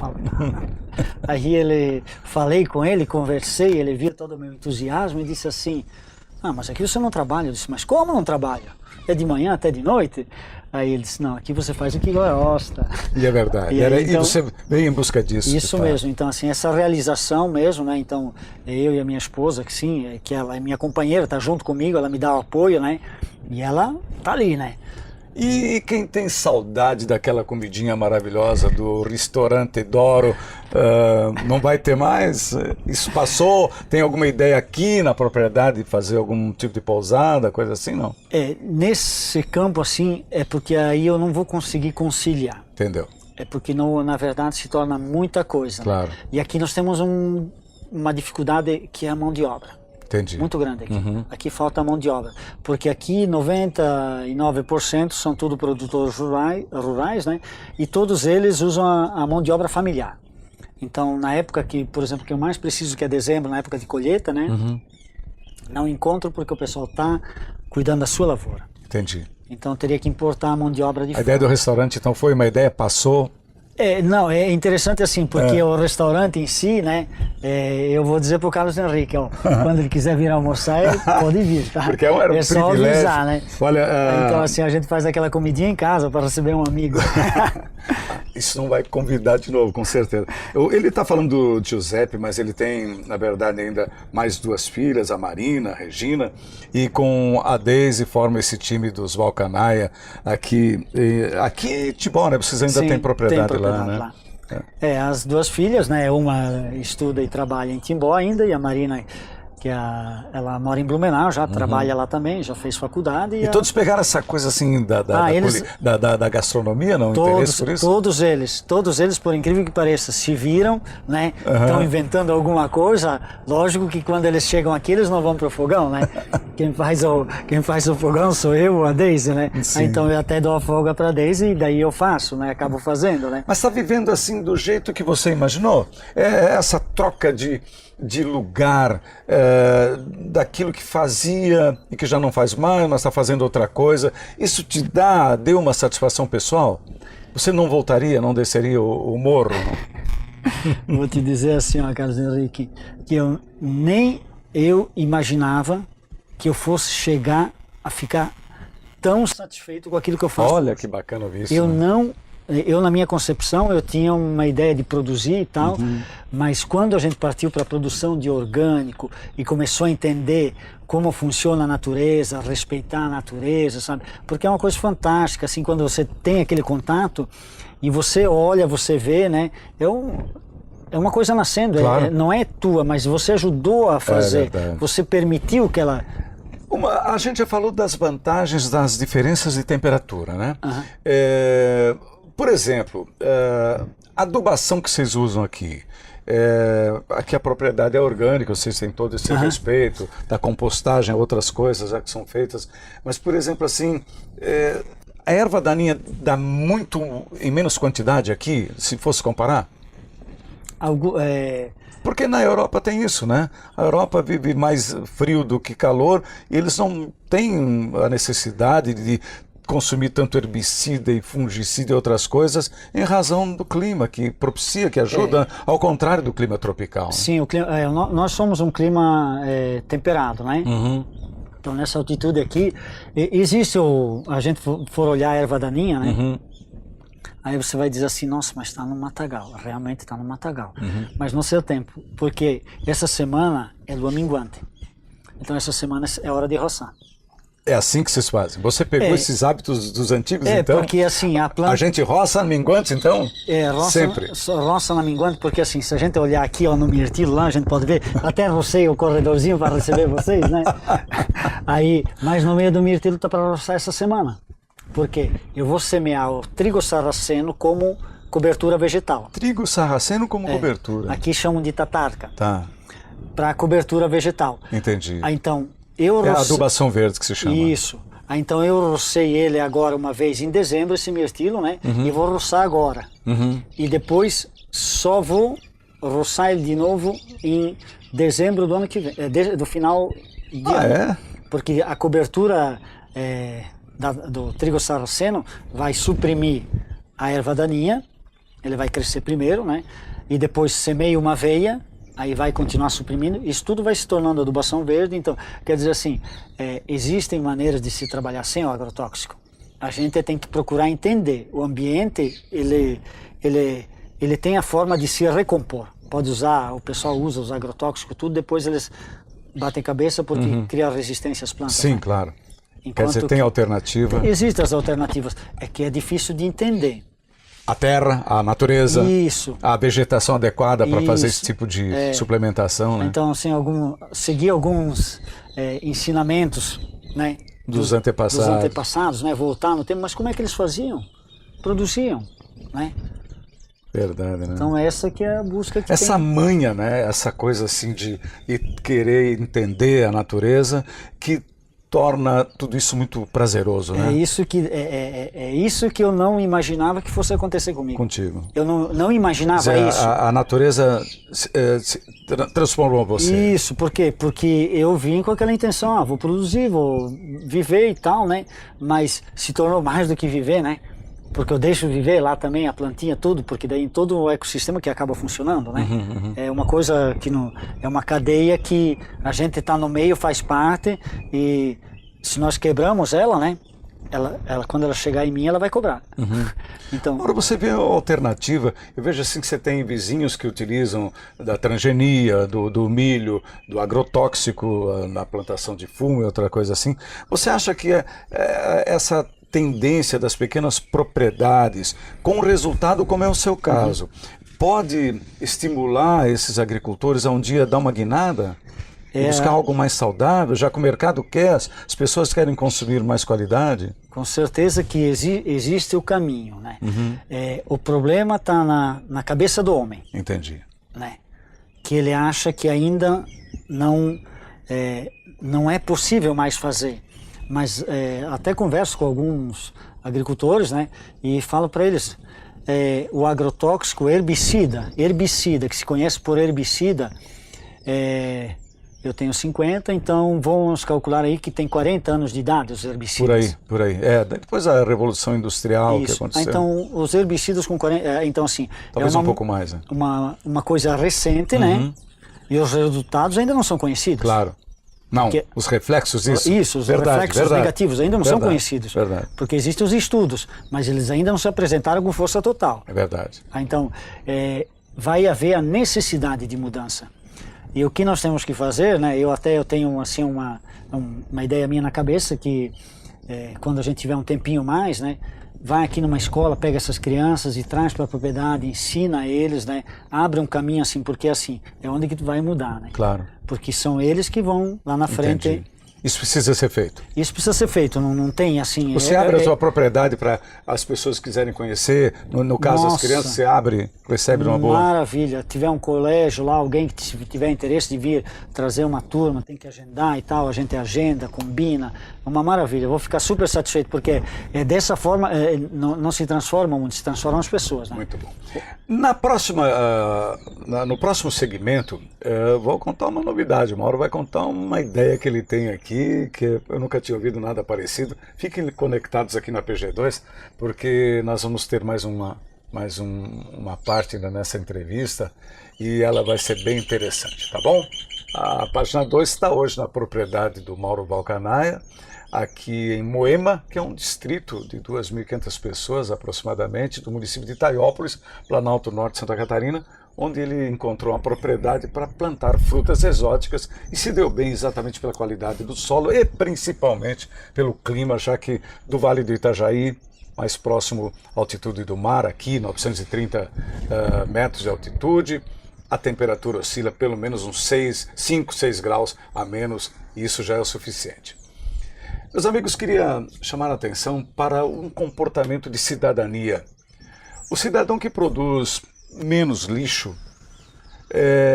Aí falei com ele, conversei, ele viu todo o meu entusiasmo e disse assim, mas aqui você não trabalha. Eu disse, mas como não trabalho? É de manhã até de noite? Aí ele disse, não, aqui você faz o que gosta. E é verdade. E você veio em busca disso. Isso mesmo. Então, assim, essa realização mesmo, né? Então, eu e a minha esposa, que sim, que ela é minha companheira, tá junto comigo, ela me dá o apoio, né? E ela tá ali, né? E quem tem saudade daquela comidinha maravilhosa do Ristorante Doro, não vai ter mais? Isso passou? Tem alguma ideia aqui na propriedade de fazer algum tipo de pousada, coisa assim, não? Nesse campo assim, é porque aí eu não vou conseguir conciliar. Entendeu? É porque na verdade se torna muita coisa. Claro. Né? E aqui nós temos uma dificuldade que é a mão de obra. Entendi. Muito grande aqui. Aqui falta mão de obra, porque aqui 99% são tudo produtores rurais, né? E todos eles usam a mão de obra familiar. Então, na época que, por exemplo, que eu mais preciso, que é dezembro, na época de colheita, né? Não encontro porque o pessoal está cuidando da sua lavoura. Entendi. Então, teria que importar a mão de obra de fora. A ideia do restaurante, então, foi uma ideia, passou... Não, é interessante assim, porque o restaurante em si, né, eu vou dizer pro Carlos Henrique, ó, quando ele quiser vir almoçar, ele pode vir, tá? Porque era um só privilégio. avisar, né? Olha, então assim, a gente faz aquela comidinha em casa para receber um amigo. Isso não vai convidar de novo, com certeza. Ele está falando do Giuseppe, mas ele tem, na verdade, ainda mais 2 filhas, a Marina, a Regina, e com a Deise forma esse time dos Valcanaia aqui em Timbó, né? Vocês ainda têm propriedade lá, né? Lá. As 2 filhas, né? Uma estuda e trabalha em Timbó ainda, e a Marina, ela mora em Blumenau, já trabalha lá também, já fez faculdade. E todos pegaram essa coisa assim da gastronomia, não? Interesse por isso? Todos eles, por incrível que pareça, se viram, né? Estão inventando alguma coisa. Lógico que quando eles chegam aqui, eles não vão pro fogão, né? Quem faz o fogão sou eu ou a Deise, né? Então eu até dou a folga pra Deise e daí eu faço, né? Acabo fazendo, né? Mas está vivendo assim do jeito que você imaginou? Essa troca de lugar, daquilo que fazia e que já não faz mais, mas está fazendo outra coisa, isso deu uma satisfação pessoal? Você não voltaria, não desceria o morro? Vou te dizer assim, ó, Carlos Henrique, que nem eu imaginava que eu fosse chegar a ficar tão satisfeito com aquilo que eu faço. Olha que bacana ouvir isso. Eu, na minha concepção, eu tinha uma ideia de produzir e tal, mas quando a gente partiu para a produção de orgânico e começou a entender como funciona a natureza, respeitar a natureza, sabe? Porque é uma coisa fantástica, assim, quando você tem aquele contato e você olha, você vê, né? É uma coisa nascendo, claro. Não é tua, mas você ajudou a fazer, você permitiu que ela... A gente já falou das vantagens das diferenças de temperatura, né? Por exemplo, a adubação que vocês usam aqui, aqui a propriedade é orgânica, vocês têm todo esse respeito da compostagem, outras coisas já que são feitas, mas, por exemplo, assim, a erva daninha dá muito em menos quantidade aqui, se fosse comparar? Porque na Europa tem isso, né? A Europa vive mais frio do que calor e eles não têm a necessidade de consumir tanto herbicida e fungicida e outras coisas em razão do clima que propicia, que ajuda, ao contrário do clima tropical. Sim, nós somos um clima temperado, né? Então nessa altitude aqui, existe a gente for olhar a erva daninha, né? Aí você vai dizer assim, nossa, mas está no matagal, realmente está no matagal. Mas no seu tempo, porque essa semana é lua minguante. Então essa semana é hora de roçar. É assim que vocês fazem? Você pegou esses hábitos dos antigos, então? Porque assim, a planta... A gente roça na minguante, então? Sempre. Roça na minguante, porque assim, se a gente olhar aqui ó, no mirtilo lá, a gente pode ver, até rocei o corredorzinho para receber vocês, né? Mas no meio do mirtilo está para roçar essa semana. Porque eu vou semear o trigo sarraceno como cobertura vegetal. Trigo sarraceno como cobertura? Aqui chamam de tatarca. Tá. Para cobertura vegetal. Entendi. Então, a adubação verde que se chama. Isso. Então eu rocei ele agora uma vez em dezembro, esse mirtilo, né? E vou roçar agora. E depois só vou roçar ele de novo em dezembro do ano que vem, do final de ano. É? Porque a cobertura do trigo sarraceno vai suprimir a erva daninha, ele vai crescer primeiro, né? E depois semeia uma aveia, aí vai continuar suprimindo, isso tudo vai se tornando adubação verde. Então, quer dizer assim, existem maneiras de se trabalhar sem o agrotóxico. A gente tem que procurar entender. O ambiente, ele tem a forma de se recompor. Pode usar, o pessoal usa os agrotóxicos, tudo, depois eles batem cabeça porque cria resistência às plantas. Sim, né? claro. Enquanto Quer dizer, tem alternativa. Existem as alternativas, é que é difícil de entender. A terra, a natureza, Isso. a vegetação adequada para fazer Isso. esse tipo de suplementação, né? Então, assim, seguir alguns ensinamentos, né? Dos antepassados. Dos antepassados, né? Voltar no tempo, mas como é que eles faziam? Produziam, né? Verdade, né? Então essa que é a busca que Essa tem. manha, né? Essa coisa assim de querer entender a natureza que torna tudo isso muito prazeroso, né? É isso que eu não imaginava que fosse acontecer comigo. Contigo. Eu não imaginava Quer dizer, isso. a natureza transformou você. Isso, por quê? Porque eu vim com aquela intenção, vou produzir, vou viver e tal, né? Mas se tornou mais do que viver, né? Porque eu deixo viver lá também a plantinha, tudo, porque daí em todo o ecossistema que acaba funcionando, né? É uma coisa que não, é uma cadeia que a gente está no meio, faz parte, e se nós quebramos ela, né? Ela quando ela chegar em mim, ela vai cobrar. Então, Agora você vê a alternativa, eu vejo assim que você tem vizinhos que utilizam da transgenia, do milho, do agrotóxico na plantação de fumo e outra coisa assim. Você acha que essa tendência das pequenas propriedades, com resultado como é o seu caso, pode estimular esses agricultores a um dia dar uma guinada? E buscar algo mais saudável, já que o mercado quer, as pessoas querem consumir mais qualidade? com certeza que existe o caminho, né? O problema está na cabeça do homem. Entendi. Né? Que ele acha que ainda não é possível mais fazer. Mas até converso com alguns agricultores, né? E falo para eles, o agrotóxico herbicida, que se conhece por herbicida, eu tenho 50, então vamos calcular aí que tem 40 anos de idade os herbicidas. Por aí. Depois da Revolução Industrial que aconteceu. Então, os herbicidas com 40... então, assim... Talvez um pouco mais, né? Uma coisa recente, né? E os resultados ainda não são conhecidos. Claro. Não, os reflexos disso. Isso, os reflexos negativos ainda não são conhecidos. Verdade. Porque existem os estudos, mas eles ainda não se apresentaram com força total. É verdade. Então, vai haver a necessidade de mudança. E o que nós temos que fazer, né? Eu tenho assim uma ideia minha na cabeça que quando a gente tiver um tempinho mais, né? Vai aqui numa escola, pega essas crianças e traz para a propriedade, ensina eles, né? Abre um caminho assim, porque assim é onde que tu vai mudar, né? Claro. Porque são eles que vão lá na frente. Entendi. Isso precisa ser feito. Isso precisa ser feito, não tem assim... Você abre a sua propriedade para as pessoas que quiserem conhecer, no caso das crianças, você abre, recebe numa boa. Maravilha, tiver um colégio lá, alguém que tiver interesse de vir trazer uma turma, tem que agendar e tal, a gente agenda, combina, uma maravilha, vou ficar super satisfeito, porque dessa forma não se transforma o mundo, se transformam as pessoas. Né? Muito bom. No próximo segmento, vou contar uma novidade. O Mauro vai contar uma ideia que ele tem aqui, que eu nunca tinha ouvido nada parecido. Fiquem conectados aqui na PG2, porque nós vamos ter mais uma parte ainda nessa entrevista e ela vai ser bem interessante, tá bom? A página 2 está hoje na propriedade do Mauro Valcanaia, aqui em Moema, que é um distrito de 2.500 pessoas aproximadamente, do município de Itaiópolis, Planalto Norte, Santa Catarina, onde ele encontrou uma propriedade para plantar frutas exóticas e se deu bem exatamente pela qualidade do solo e principalmente pelo clima, já que do Vale do Itajaí, mais próximo à altitude do mar, aqui 930 metros de altitude, a temperatura oscila pelo menos uns 5, 6 graus a menos, e isso já é o suficiente. Meus amigos, queria chamar a atenção para um comportamento de cidadania. O cidadão que produz menos lixo,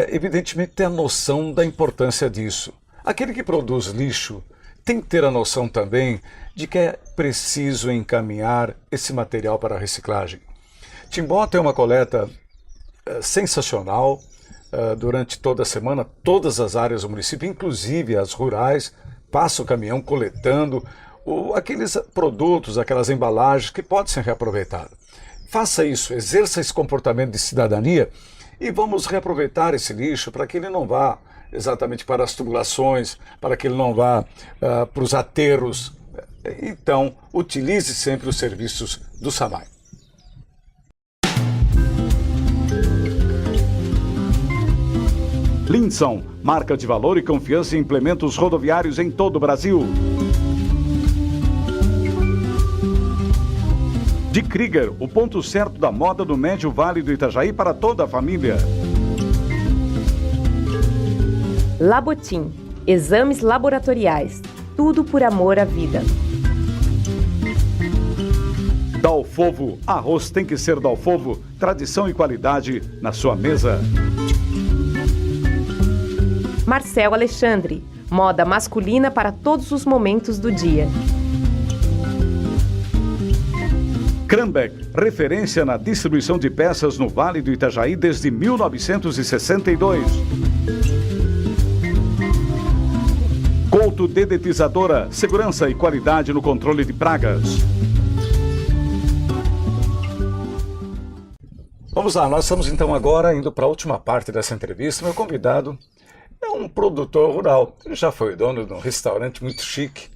evidentemente tem a noção da importância disso. Aquele que produz lixo tem que ter a noção também de que é preciso encaminhar esse material para a reciclagem. Timbó tem uma coleta sensacional, durante toda a semana, todas as áreas do município, inclusive as rurais, passa o caminhão coletando aqueles produtos, aquelas embalagens que podem ser reaproveitadas. Faça isso, exerça esse comportamento de cidadania e vamos reaproveitar esse lixo para que ele não vá exatamente para as tubulações, para que ele não vá para os aterros. Então, utilize sempre os serviços do SAMAI. Linson, marca de valor e confiança em implementos rodoviários em todo o Brasil. De Krieger, o ponto certo da moda do Médio Vale do Itajaí para toda a família. Labotim, exames laboratoriais, tudo por amor à vida. Dalfovo, arroz tem que ser Dalfovo, tradição e qualidade na sua mesa. Marcel Alexandre, moda masculina para todos os momentos do dia. Krambeck, referência na distribuição de peças no Vale do Itajaí desde 1962. Couto Dedetizadora, segurança e qualidade no controle de pragas. Vamos lá, nós estamos então agora indo para a última parte dessa entrevista. Meu convidado é um produtor rural. Ele já foi dono de um restaurante muito chique,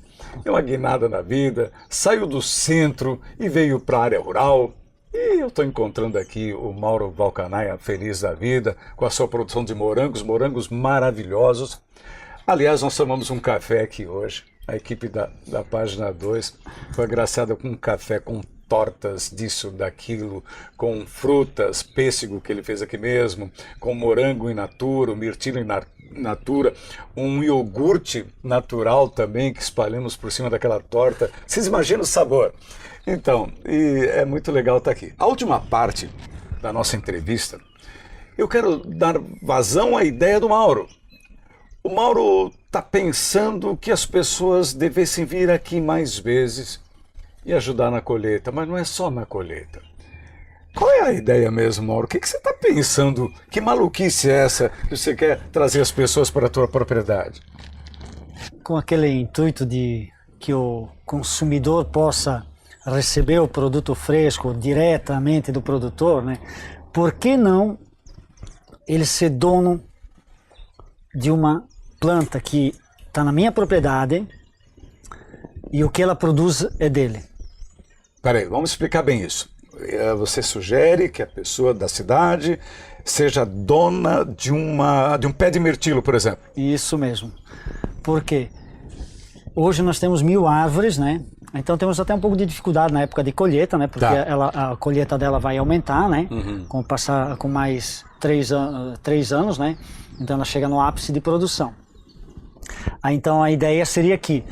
deu uma guinada na vida, saiu do centro e veio para a área rural. E eu estou encontrando aqui o Mauro Valcanaia, feliz da vida, com a sua produção de morangos maravilhosos. Aliás, nós tomamos um café aqui hoje. A equipe da Página 2 foi agraciada com um café com tortas disso, daquilo, com frutas, pêssego que ele fez aqui mesmo, com morango in natura, mirtilo in natura, um iogurte natural também que espalhamos por cima daquela torta. Vocês imaginam o sabor? Então, e é muito legal estar aqui. A última parte da nossa entrevista, eu quero dar vazão à ideia do Mauro. O Mauro está pensando que as pessoas devessem vir aqui mais vezes e ajudar na colheita, mas não é só na colheita. Qual é a ideia mesmo, Mauro? O que você está pensando? Que maluquice é essa que você quer trazer as pessoas para a tua propriedade? Com aquele intuito de que o consumidor possa receber o produto fresco diretamente do produtor, né? Por que não ele ser dono de uma planta que está na minha propriedade e o que ela produz é dele? Peraí, vamos explicar bem isso. Você sugere que a pessoa da cidade seja dona de um pé de mirtilo, por exemplo? Isso mesmo. Por quê? Hoje nós temos 1000 árvores, né? Então temos até um pouco de dificuldade na época de colheita, né? Porque a colheita dela vai aumentar, né? Com mais 3 anos, né? Então ela chega no ápice de produção. Então a ideia seria que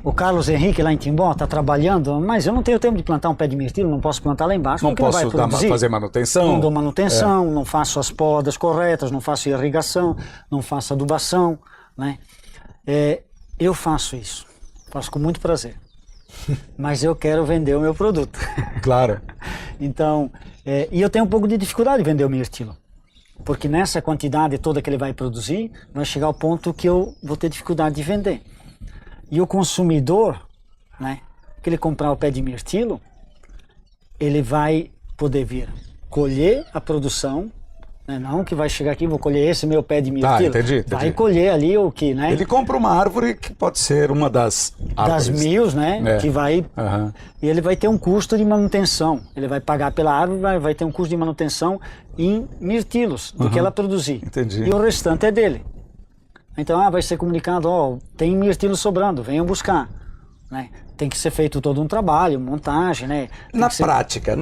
o Carlos Henrique lá em Timbó está trabalhando, mas eu não tenho tempo de plantar um pé de mirtilo, não posso plantar lá embaixo. Não posso fazer manutenção. Não dou manutenção, não faço as podas corretas, não faço irrigação, não faço adubação, né? Eu faço isso, faço com muito prazer, mas eu quero vender o meu produto. Claro. Então, e eu tenho um pouco de dificuldade de vender o mirtilo, porque nessa quantidade toda que ele vai produzir, vai chegar ao ponto que eu vou ter dificuldade de vender. E o consumidor, né, que ele comprar o pé de mirtilo, ele vai poder vir colher a produção, né, não que vai chegar aqui e vou colher esse meu pé de mirtilo. Entendi. Vai colher ali o que, né? Ele compra uma árvore que pode ser uma das árvores. Das 1000, né? Que vai... E ele vai ter um custo de manutenção. Ele vai pagar pela árvore, vai ter um custo de manutenção em mirtilos, do que ela produzir. Entendi. E o restante é dele. Então, vai ser comunicado, tem mirtilo sobrando, venham buscar, né? Tem que ser feito todo um trabalho, montagem, né? Na prática,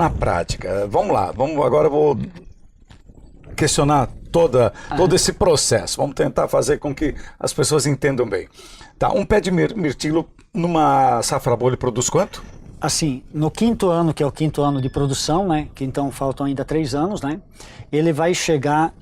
vamos lá, agora eu vou questionar todo esse processo, vamos tentar fazer com que as pessoas entendam bem. Tá, um pé de mirtilo numa safra boa ele produz quanto? Assim, no 5º ano, que é o 5º ano de produção, né? Que então faltam ainda 3 anos, né? Ele vai chegar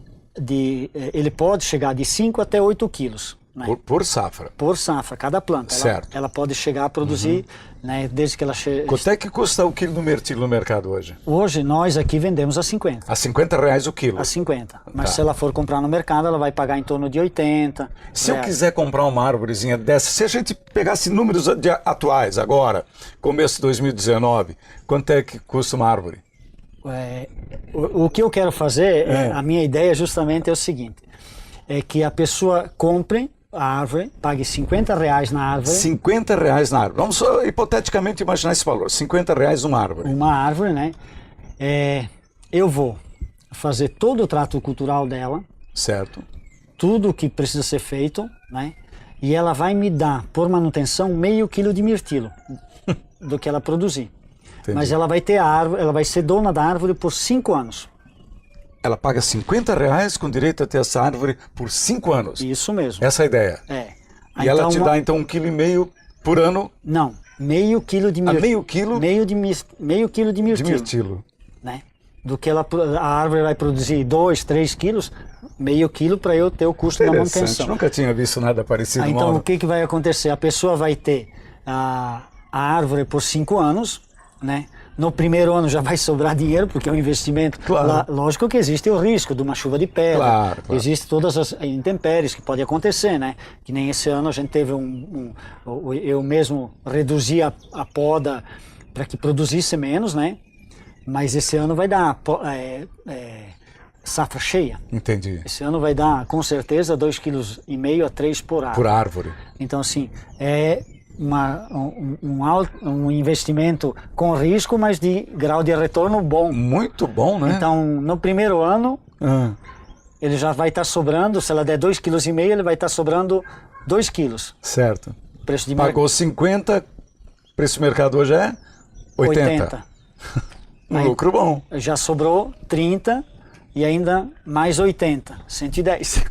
ele pode chegar de 5 até 8 quilos, né? Por safra. Por safra, cada planta. Certo. Ela pode chegar a produzir, né, desde que ela chegue. Quanto é que custa o quilo do mirtilo no mercado hoje? Hoje nós aqui vendemos a 50. A R$50 o quilo. A 50. Mas Tá. se ela for comprar no mercado, ela vai pagar em torno de 80. Se eu reais. quiser comprar uma árvorezinha dessa, se a gente pegasse números atuais agora, começo de 2019, quanto é que custa uma árvore? O que eu quero fazer, a minha ideia justamente é o seguinte, é que a pessoa compre a árvore, pague R$50 na árvore, R$50 na árvore. Vamos só hipoteticamente imaginar esse valor, R$50 uma árvore. uma árvore, né? Eu vou fazer todo o trato cultural dela, Certo. tudo o que precisa ser feito, né? E ela vai me dar, por manutenção, meio quilo de mirtilo do que ela produzir. Entendi. Mas ela vai ter a árvore, ela vai ser dona da árvore por 5 anos. Ela paga R$50 com direito a ter essa árvore por 5 anos. Isso mesmo. Essa é a ideia. E ela te dá então 1,5 kg por ano Não, meio quilo de mirtilo. meio quilo? Meio quilo de de mirtilo. mirtilo. Né? Do que a árvore vai produzir 2, 3 quilos, meio quilo para eu ter o custo da Interessante, manutenção. nunca tinha visto nada parecido. Então Mauro. o que vai acontecer? A pessoa vai ter a árvore por 5 anos, né? No primeiro ano já vai sobrar dinheiro, porque é um investimento. Claro. Lógico que existe o risco de uma chuva de pedra, Claro. existe todas as intempéries que podem acontecer, né? Que nem esse ano a gente teve eu mesmo reduzi a poda para que produzisse menos, né? Mas esse ano vai dar safra cheia. Entendi. Esse ano vai dar, com certeza, 2,5 kg a 3 por árvore. Por árvore. Então, assim, é um investimento com risco, mas de grau de retorno bom. Muito bom, né? Então, no primeiro ano, ele já vai estar sobrando, se ela der 2,5 kg, ele vai estar sobrando 2 quilos. Certo. Preço de Pagou 50, preço do mercado hoje é 80. Um lucro bom. Já sobrou 30 e ainda mais 80, 110.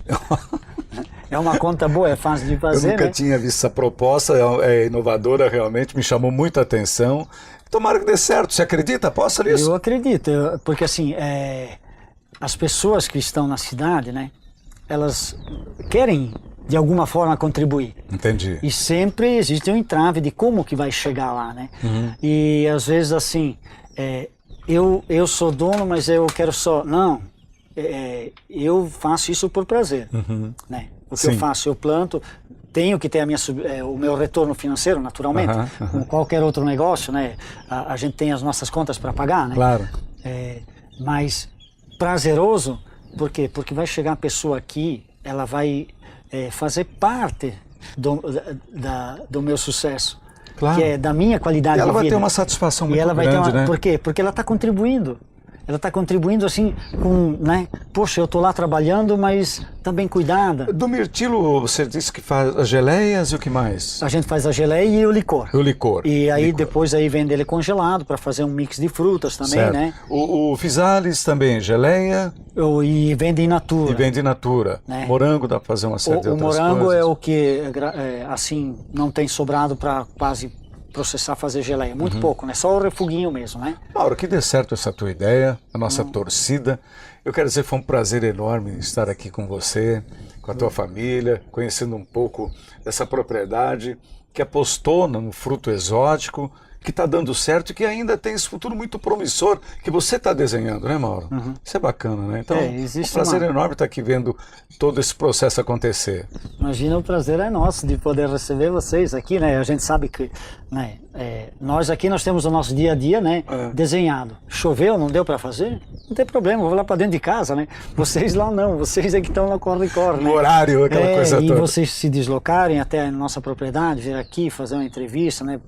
É uma conta boa, é fácil de fazer, Eu nunca né? tinha visto essa proposta, é inovadora realmente, me chamou muita atenção. Tomara que dê certo, você acredita? Aposta nisso? Eu acredito, porque assim, as pessoas que estão na cidade, né, elas querem de alguma forma contribuir. Entendi. E sempre existe um entrave de como que vai chegar lá, né? E às vezes assim, eu sou dono, mas eu quero só... Não, eu faço isso por prazer, né? O que Sim. eu faço, eu planto, tenho que ter o meu retorno financeiro, naturalmente, como qualquer outro negócio, né? A gente tem as nossas contas para pagar, né? Claro. Mas prazeroso, por quê? Porque vai chegar a pessoa aqui, ela vai fazer parte do meu sucesso, Claro. que é da minha qualidade E ela de vai vida. ter uma satisfação E muito ela vai grande, ter uma, né? Por quê? Porque ela está contribuindo. Ela está contribuindo assim com, né? Poxa, eu estou lá trabalhando, mas está bem cuidada. Do mirtilo, você disse que faz as geleias e o que mais? A gente faz a geleia e o licor. O licor. E aí Licor. depois aí vende ele congelado para fazer um mix de frutas também, Certo. né? O Fisales também, geleia E vende in natura. e vende in natura. Né? Morango dá para fazer uma série de O outras morango coisas. é o que assim não tem sobrado para quase processar, fazer geleia. Muito pouco, né? Só o refuguinho mesmo, né? Mauro, que dê certo essa tua ideia, a nossa torcida. Eu quero dizer que foi um prazer enorme estar aqui com você, com a tua família, conhecendo um pouco dessa propriedade que apostou num fruto exótico, que está dando certo e que ainda tem esse futuro muito promissor que você está desenhando, né, Mauro? Isso é bacana, né? Então, existe um prazer uma- enorme estar aqui vendo todo esse processo acontecer. Imagina, o prazer é nosso de poder receber vocês aqui, né? A gente sabe que, né, nós aqui nós temos o nosso dia a dia, né, desenhado. Choveu, não deu para fazer? Não tem problema, eu vou lá para dentro de casa, né? Vocês lá não, vocês é que estão lá corre-corre, No né? horário, aquela coisa e toda. vocês se deslocarem até a nossa propriedade, vir aqui fazer uma entrevista, né?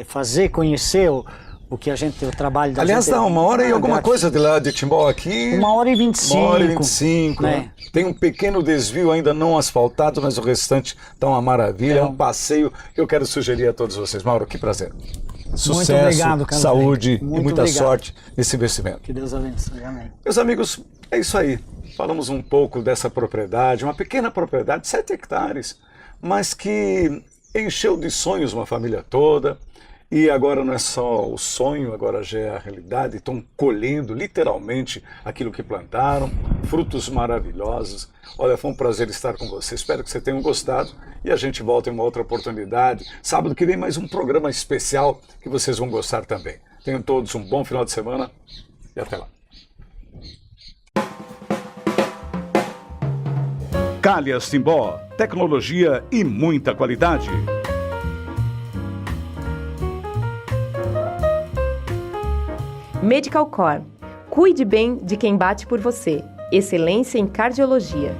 Fazer conhecer o que a gente, o trabalho da Aliás, gente. dá 1h e alguma grátis. coisa de lá de Timbó aqui. 1h25. 1h25, né? né? Tem um pequeno desvio ainda não asfaltado, mas o restante está uma maravilha, é um passeio que eu quero sugerir a todos vocês. Mauro, que prazer. Sucesso, obrigado, Carlos saúde Henrique. e Muito muita obrigado. sorte nesse investimento. Que Deus abençoe, amém. Meus amigos, é isso aí. Falamos um pouco dessa propriedade, uma pequena propriedade, 7 hectares, mas que encheu de sonhos uma família toda E agora não é só o sonho, agora já é a realidade. Estão colhendo literalmente aquilo que plantaram, frutos maravilhosos. Olha, foi um prazer estar com você. Espero que você tenha gostado e a gente volta em uma outra oportunidade. Sábado que vem mais um programa especial que vocês vão gostar também. Tenham todos um bom final de semana e até lá. Calhas Timbó, tecnologia e muita qualidade. Medical Core. Cuide bem de quem bate por você. Excelência em cardiologia.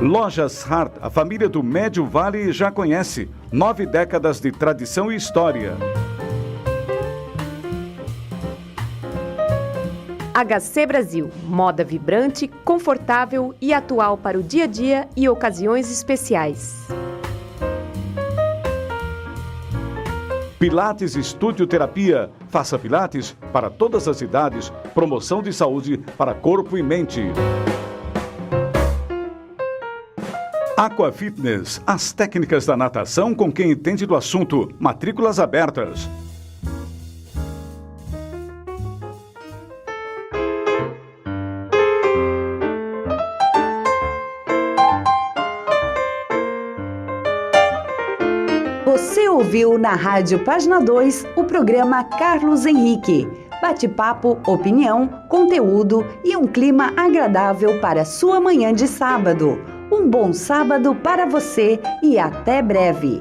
Lojas Hart, a família do Médio Vale já conhece. 9 décadas de tradição e história. HC Brasil. Moda vibrante, confortável e atual para o dia a dia e ocasiões especiais. Pilates Estúdio Terapia. Faça Pilates para todas as idades. Promoção de saúde para corpo e mente. Aqua Fitness. As técnicas da natação com quem entende do assunto. Matrículas abertas. Você ouviu na Rádio Página 2 o programa Carlos Henrique. Bate-papo, opinião, conteúdo e um clima agradável para sua manhã de sábado. Um bom sábado para você e até breve.